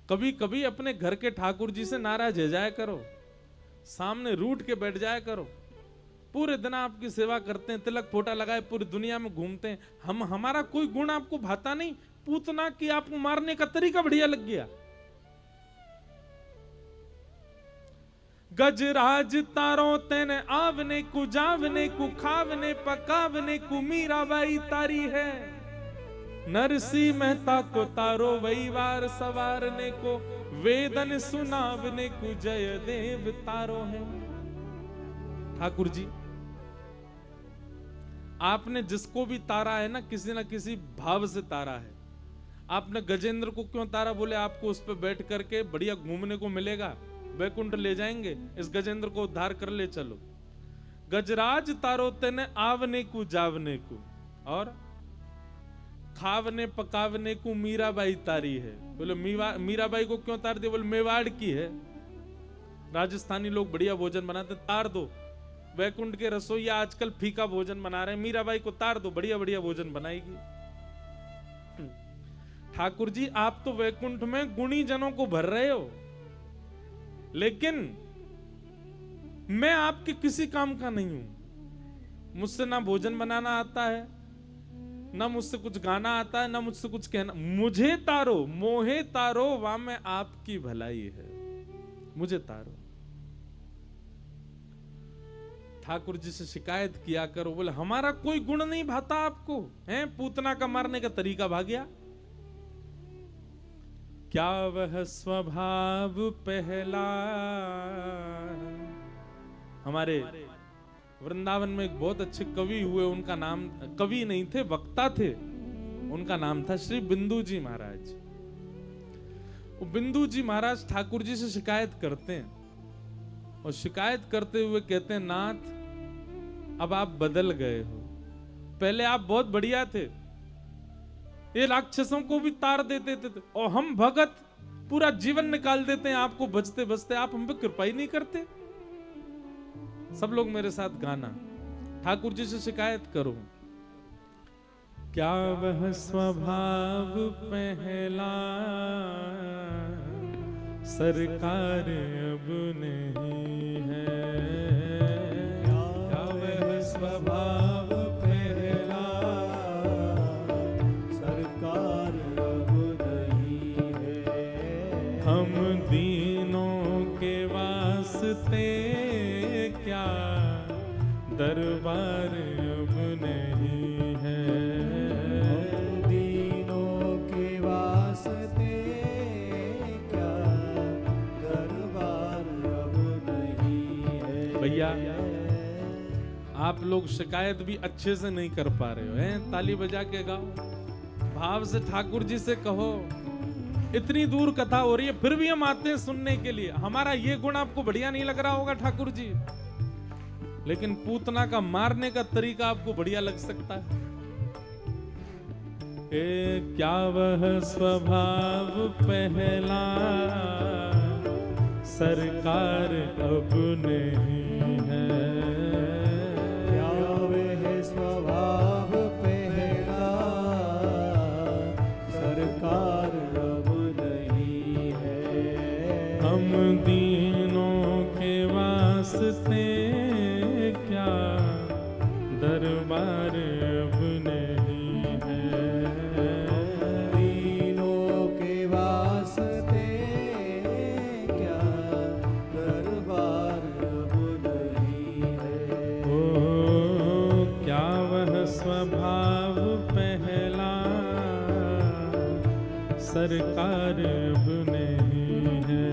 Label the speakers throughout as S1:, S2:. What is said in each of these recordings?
S1: कभी कभी अपने घर के ठाकुर जी से नाराज हो जाया करो, सामने रूठ के बैठ जाया करो। पूरे दिन आपकी सेवा करते हैं, तिलक फोटा लगाए पूरी दुनिया में घूमते हैं, हमारा कोई गुण आपको भाता नहीं। पूतना की आपको मारने का तरीका बढ़िया लग गया। गजराज तारो तेने आवने को जावने को खावने पकावने को मीराबाई तारी है। नरसिंह मेहता को तारो वहीवार सवारने को, वेदन सुनावने को जयदेव तारो है। ठाकुर जी आपने जिसको भी तारा है ना, किसी ना किसी भाव से तारा है। आपने गजेंद्र को क्यों तारा? बोले आपको उस पर बैठ करके बढ़िया घूमने को मिलेगा, वैकुंठ ले जाएंगे, इस गजेंद्र को उद्धार कर ले चलो। गजराज तारो तेने आवने को जावने को, और खावने पकावने को मीराबाई तारी है। बोले मीराबाई को क्यों तार दिया? बोले मेवाड़ की है, राजस्थानी लोग बढ़िया भोजन बनाते, तार दो। वैकुंठ के रसोईया आजकल फीका भोजन बना रहे हैं, मीराबाई को तार दो, बढ़िया बढ़िया भोजन बनाएगी। ठाकुर जी आप तो वैकुंठ में गुणी जनों को भर रहे हो, लेकिन मैं आपके किसी काम का नहीं हूं। मुझसे ना भोजन बनाना आता है, ना मुझसे कुछ गाना आता है, ना मुझसे कुछ कहना। मुझे तारो मोहे तारो, वहां में आपकी भलाई है, मुझे तारो। ठाकुर जी से शिकायत किया करो। बोले हमारा कोई गुण नहीं भाता आपको, हैं? पूतना का मारने का तरीका भाग गया। क्या वह स्वभाव पहला। हमारे वृंदावन में एक बहुत अच्छे कवि हुए, उनका नाम, कवि नहीं थे, वक्ता थे, उनका नाम था श्री बिंदु जी महाराज। वो बिंदु जी महाराज ठाकुर जी से शिकायत करते हैं, और शिकायत करते हुए कहते हैं, नाथ अब आप बदल गए हो, पहले आप बहुत बढ़िया थे, ये राक्षसों को भी तार देते थे, और हम भगत पूरा जीवन निकाल देते हैं आपको बचते बचते, आप हम पे कृपा ही नहीं करते। सब लोग मेरे साथ गाना, ठाकुर जी से शिकायत करो। क्या वह स्वभाव पहला सरकार अब नहीं है। क्या वह स्वभाव पहला सरकार अब नहीं है। हम दीनों के वास्ते क्या दरबार अब नहीं है। हम दीनों के वास्ते क्या दरबार अब नहीं है। भैया आप लोग शिकायत भी अच्छे से नहीं कर पा रहे हो, हैं? ताली बजा के गाओ, भाव से ठाकुर जी से कहो। इतनी दूर कथा हो रही है, फिर भी हम आते हैं सुनने के लिए। हमारा ये गुण आपको बढ़िया नहीं लग रहा होगा ठाकुर जी, लेकिन पूतना का मारने का तरीका आपको बढ़िया लग सकता है। क्या वह स्वभाव पहला सरकार अब नहीं है। क्या वह स्वभाव पहला सरकार अब नहीं है। हम दीनों के वास्ते क्या दरबार अब नहीं है। दीनों के वास्ते क्या दरबार अब नहीं है। ओ क्या वह स्वभाव पहला सरकार अब नहीं है।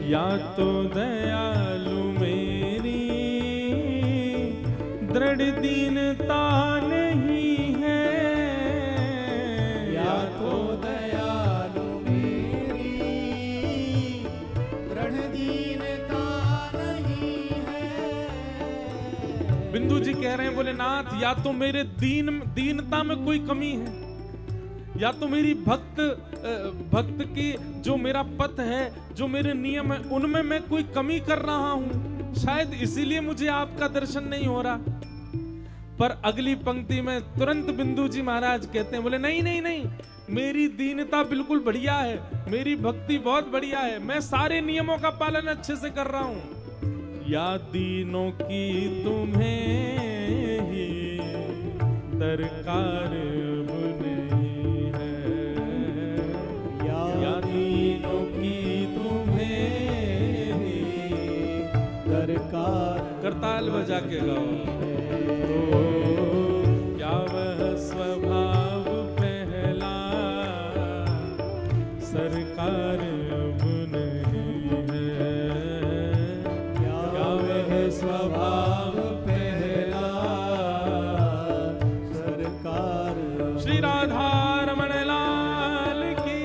S1: या तो दयालु मेरी दृढ़ दीनता नहीं है। या तो दयालु बोले नाथ या तो मेरे दीनता में कोई कमी है, या तो मेरी भक्त की जो मेरा पथ है, जो मेरे नियम है, उनमें मैं कोई कमी कर रहा हूं, शायद इसीलिए मुझे आपका दर्शन नहीं हो रहा। पर अगली पंक्ति में तुरंत बिंदु जी महाराज कहते हैं, बोले नहीं नहीं नहीं, मेरी दीनता बिल्कुल बढ़िया है, मेरी भक्ति बहुत बढ़िया है, मैं सारे नियमों का पालन अच्छे से कर रहा हूं। या दीनों की तुम्हें ही दरकार नहीं है, या दीनों की तुम्हें ही दरकार। करताल बजा के गाओ। क्या वह स्वभाव पहला सरकार अब नहीं है, क्या वह स्वभाव पहला सरकार। श्री राधा रमण लाल की।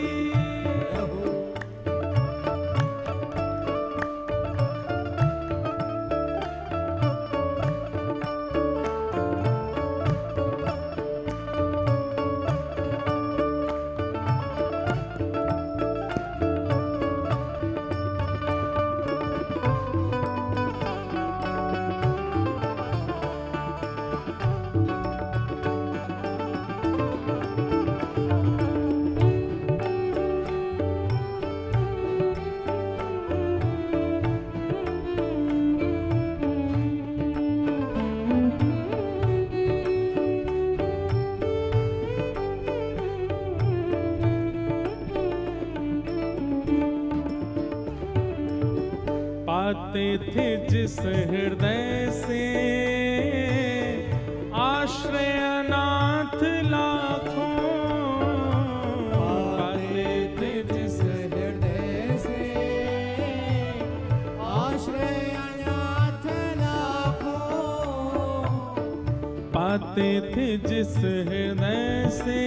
S1: पाते थे जिस हृदय से आश्रय अनाथ लाखों, पाते थे जिस हृदय से आश्रय अनाथ लाखों, पाते थे जिस हृदय से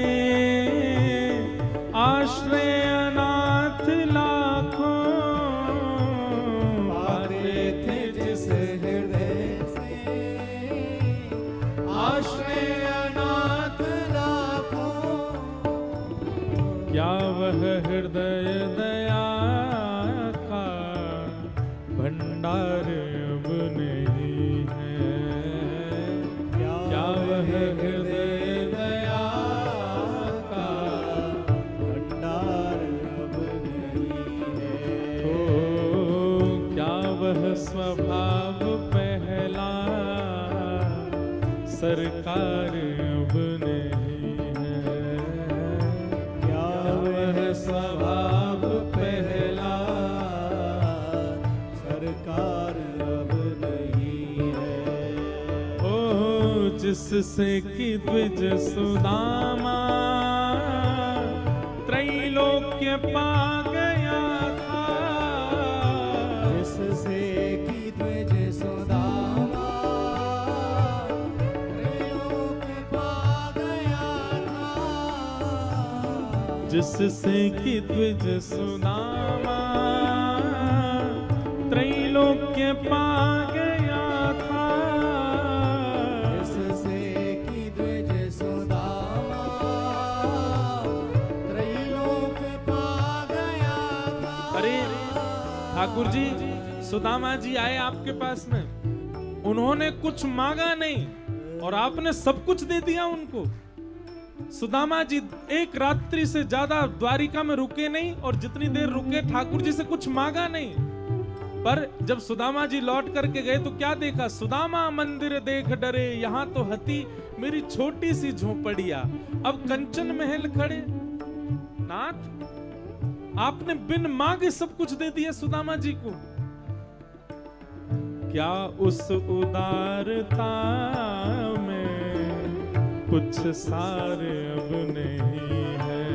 S1: आश्रय अनाथ लाखों, क्या वह हृदय दया का भंडार अब नहीं है, क्या वह हृदय दया का भंडार अब नहीं है। ओ क्या वह स्वभाव पहला सरकार अब नहीं है, क्या वह स्वभाव पहला सरकार अब नहीं है। ओ जिससे कि द्विज सुदामा त्रैलोक्य पा गया था, जिससे कि द्विज सुदामा त्रैलोक्य पा गया था, जिससे कि द्विज सुदामा त्रैलोक्य पा गया था, जिससे कि द्विज सुदामा त्रैलोक्य पा गया था। अरे ठाकुर जी, सुदामा जी आए आपके पास में, उन्होंने कुछ मांगा नहीं और आपने सब कुछ दे दिया उनको। सुदामा जी एक रात्रि से ज्यादा द्वारिका में रुके नहीं, और जितनी देर रुके ठाकुर जी से कुछ मांगा नहीं। पर जब सुदामा जी लौट करके गए तो क्या देखा? सुदामा मंदिर देख डरे, यहाँ तो हती मेरी छोटी सी झोपड़िया, अब कंचन महल खड़े। नाथ, आपने बिन मांगे सब कुछ दे दिया सुदामा जी को। क्या उस उदारता में कुछ सार अब नहीं है,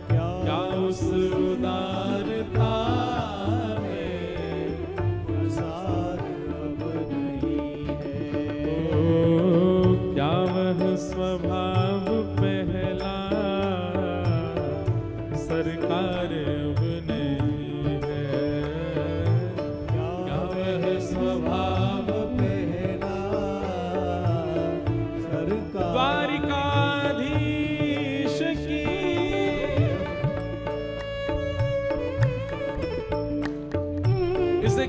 S1: क्या उस उदारता में कुछ सार अब नहीं है। ओ क्या वह स्वभाव पहला सरकार अब नहीं है, क्या वह स्वभाव पहला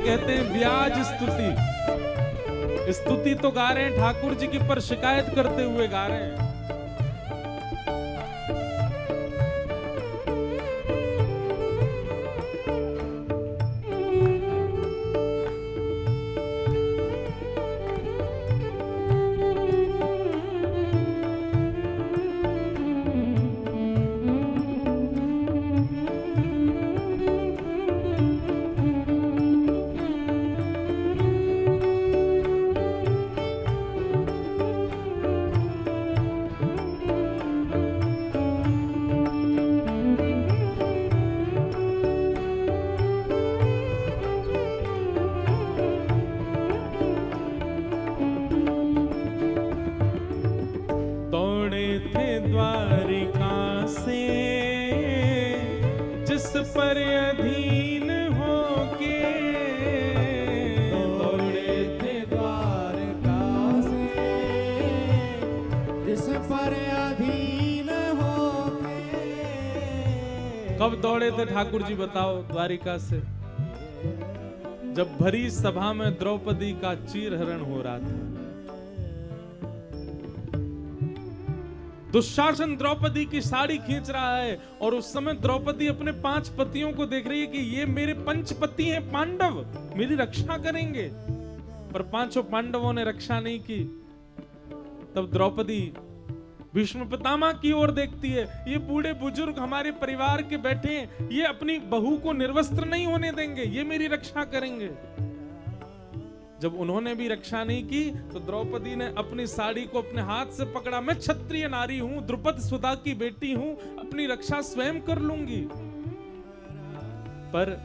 S1: कहते हैं ब्याज स्तुति। स्तुति तो गा रहे हैं ठाकुर जी की, पर शिकायत करते हुए गा रहे हैं। पर अधीन होके
S2: दौड़े थे द्वारका से, जिस पर अधीन होके।
S1: कब दौड़े थे ठाकुर जी बताओ द्वारिका से? जब भरी सभा में द्रौपदी का चीरहरण हो रहा था। दुशासन द्रौपदी की साड़ी खींच रहा है और उस समय द्रौपदी अपने 5 पतियों को देख रही है कि ये मेरे पंचपति हैं पांडव, मेरी रक्षा करेंगे। पर 5 पांडवों ने रक्षा नहीं की। तब द्रौपदी भीष्म पितामह की ओर देखती है, ये बूढ़े बुजुर्ग हमारे परिवार के बैठे हैं, ये अपनी बहू को निर्वस्त्र नहीं होने देंगे, ये मेरी रक्षा करेंगे। जब उन्होंने भी रक्षा नहीं की तो द्रौपदी ने अपनी साड़ी को अपने हाथ से पकड़ा, मैं क्षत्रिय नारी हूं, द्रुपद सुधा की बेटी हूं, अपनी रक्षा स्वयं कर लूंगी। पर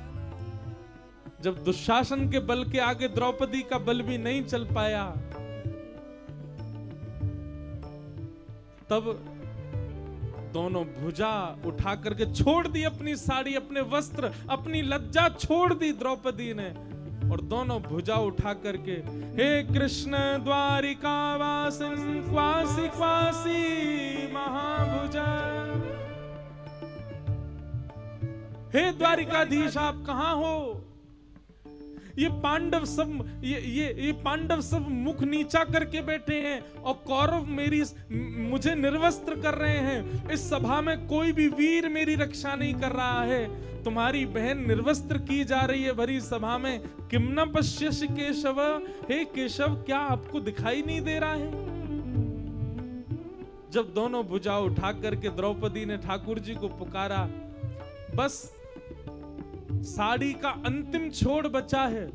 S1: जब दुशासन के बल के आगे द्रौपदी का बल भी नहीं चल पाया, तब दोनों भुजा उठा करके छोड़ दी अपनी साड़ी, अपने वस्त्र, अपनी लज्जा छोड़ दी द्रौपदी ने, और दोनों भुजा उठा करके हे कृष्ण द्वारिका वासिन क्वासी क्वासी महाभुजा, हे द्वारिकाधीश आप कहां हो? ये पांडव सब मुख नीचा करके बैठे हैं और कौरव मुझे निर्वस्त्र कर रहे हैं। इस सभा में कोई भी वीर मेरी रक्षा नहीं कर रहा है। तुम्हारी बहन निर्वस्त्र की जा रही है भरी सभा में। किम न पश्यसि केशव, हे केशव क्या आपको दिखाई नहीं दे रहा है? जब दोनों भुजा उठा करके द्रौपदी ने ठाकुर जी को पुकारा, बस साड़ी का अंतिम छोड़ बचा है,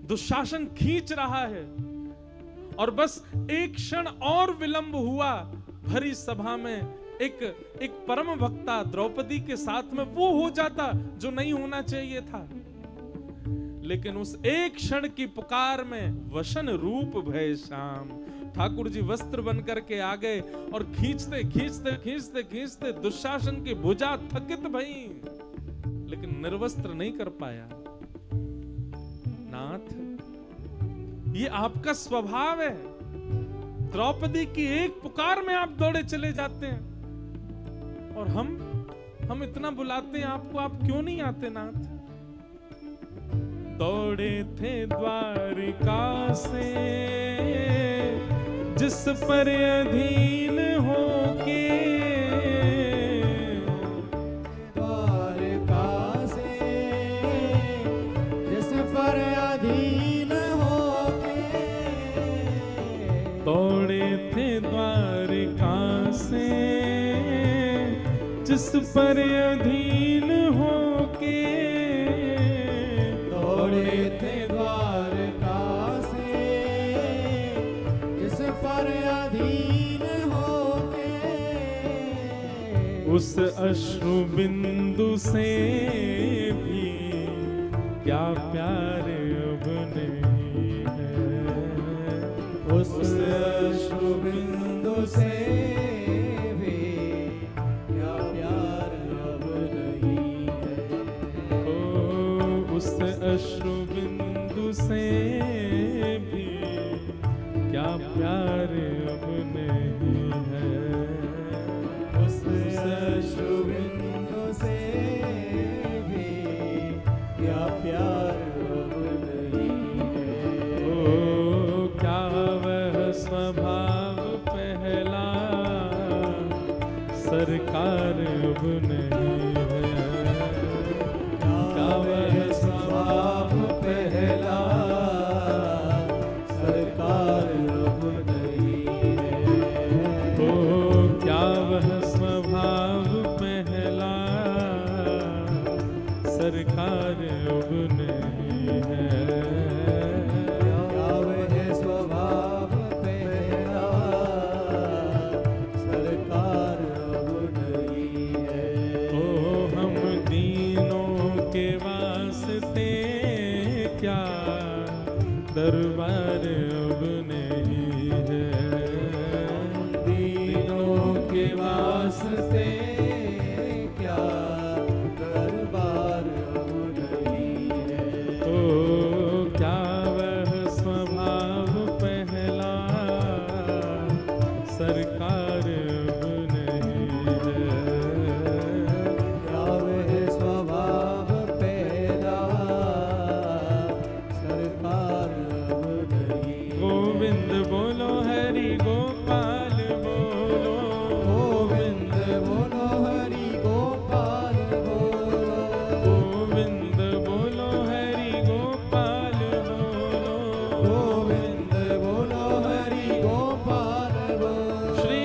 S1: दुशासन खींच रहा है, और बस एक क्षण और विलंब हुआ, भरी सभा में एक परम भक्ता द्रौपदी के साथ में वो हो जाता जो नहीं होना चाहिए था। लेकिन उस एक क्षण की पुकार में वशन रूप भय श्याम, ठाकुर जी वस्त्र बन करके आ गए और खींचते खींचते खींचते खींचते दुशासन की भुजा थकित भई, लेकिन निर्वस्त्र नहीं कर पाया। नाथ, ये आपका स्वभाव है, द्रौपदी की एक पुकार में आप दौड़े चले जाते हैं, और हम इतना बुलाते हैं आपको, आप क्यों नहीं आते नाथ? दौड़े थे द्वारिका से, जिस पर अधीन होके,
S2: द्वारिका से जिस पर अधीन होके।
S1: दौड़े थे द्वारिका से, जिस पर अधीन होके,
S2: दौड़े थे द्वारका से, जिस पर अधीन होके।
S1: उस अश्रु बिंदु से भी क्या प्यार अब नहीं है।
S2: उस अश्रु बिंदु से भी क्या प्यार अब नहीं है।
S1: ओ उस अश्रु बिंदु से भी क्या प्यार अब नहीं है।
S2: उस अश्रु बिंदु से भी क्या प्यार
S1: पहला सरकार अब नहीं है।
S2: क्या वह स्वभाव पहला सरकार अब नहीं है।
S1: ओ क्या वह स्वभाव पहला सरकार अब नहीं है।
S2: क्या वह स्वभाव पहला सरकार अब नहीं है।
S1: ओ हम दीनों के वास्ते क्या दरबार अब नहीं है।
S2: दीनों के वास्ते क्या दरबार अब नहीं है।
S1: ओ क्या वह स्वभाव पहला सरकार अब नहीं है।
S2: क्या वह स्वभाव पहला सरकार अब नहीं है।
S1: गोविंद बोलो हरि गोपाल बोलो।
S2: गोविंद बोलो हरि गोपाल बोलो।
S1: गोविंद बोलो हरि गोपाल बोलो।
S2: गोविंद बोलो हरि गोपाल बोलो।
S1: श्री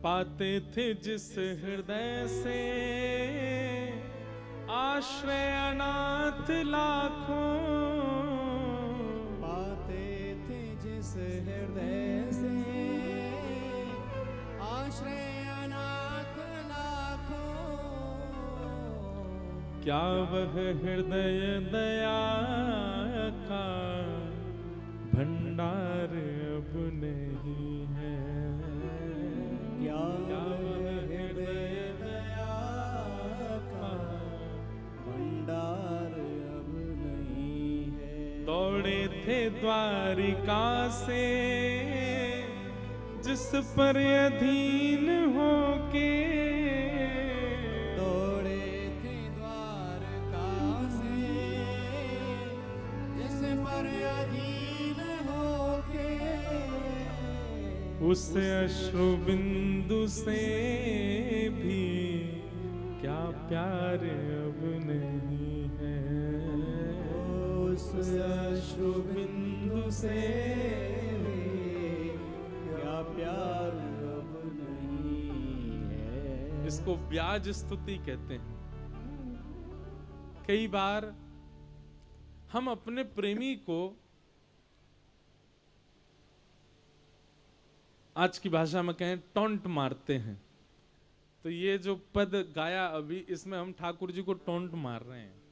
S1: पाते थे जिस हृदय से आश्रय अनाथ लाखों,
S2: पाते थे जिस हृदय से आश्रय अनाथ लाखों,
S1: क्या वह हृदय दया का भंडार अब नहीं है?
S2: क्या वह हृदय दया का भंडार अब नहीं है?
S1: दौड़े थे द्वारिका से जिस पर अधीन होके,
S2: दौड़े थे द्वारका से जिस पर अधीन होके,
S1: उस अश्रु बिंदु से भी क्या प्यार अब नहीं है?
S2: उस अश्रु बिंदु से भी क्या प्यार अब नहीं है?
S1: इसको ब्याज स्तुति कहते हैं। कई बार हम अपने प्रेमी को, आज की भाषा में कहें, टोंट मारते हैं। तो ये जो पद गाया अभी, इसमें हम ठाकुर जी को टोंट मार रहे हैं।